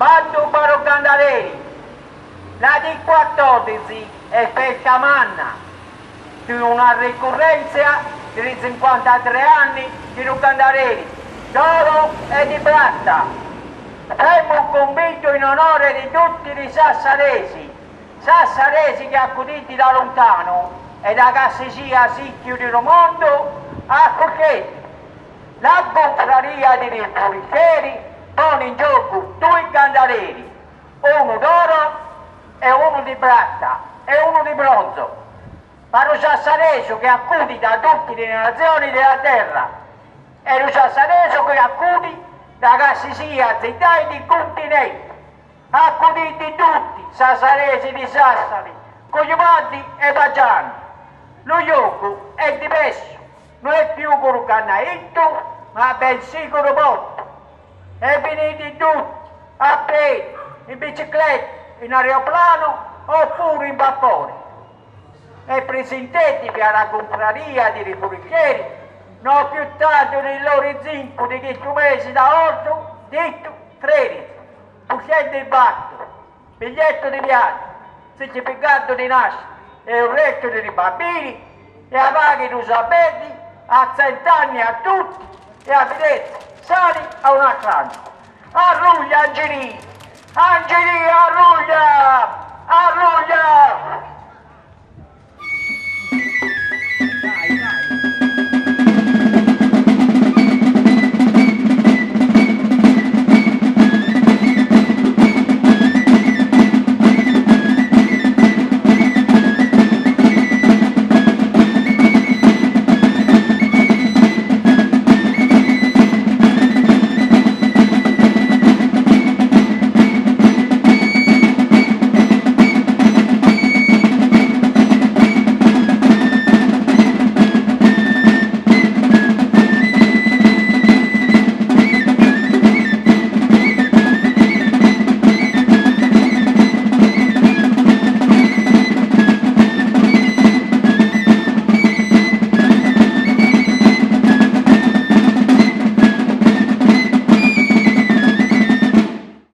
Bando Baro Candaleri, la D14 è fetta manna di una ricorrenza di 53 anni di Candaleri, d'oro e di plata. Siamo un convito in onore di tutti i sassaresi che accuditi da lontano e da Cassisia Sicchio di Romondo a Cocchetti. La confraria di Riforiferi pone in gioco due candaleri, uno d'oro e uno di plata e uno di bronzo. Ma lo sassareso che accudi da tutte le nazioni della terra e lo sassareso che accudi da Cassisia, città e di continente. Accuditi tutti, sassaresi di Sassari, Cogliumati e Baggiani. Lo gioco è diverso, non è più con un cannaetto, ma bensì con un botto. E venite tutti a piedi, in bicicletta, in aeroplano oppure in vapore. E presentatevi alla confraria di Riforiferi, non più tardi nei loro zinco di questo mese da 8, detto 13. Uscente il batto, biglietto di viaggio, certificato di nascita e un resto dei bambini e a paghi di usabelli a 100 anni a tutti e a vedete. Sali a un altro anno. Arruglia Angelì! Angelì, arruglia! Arruglia!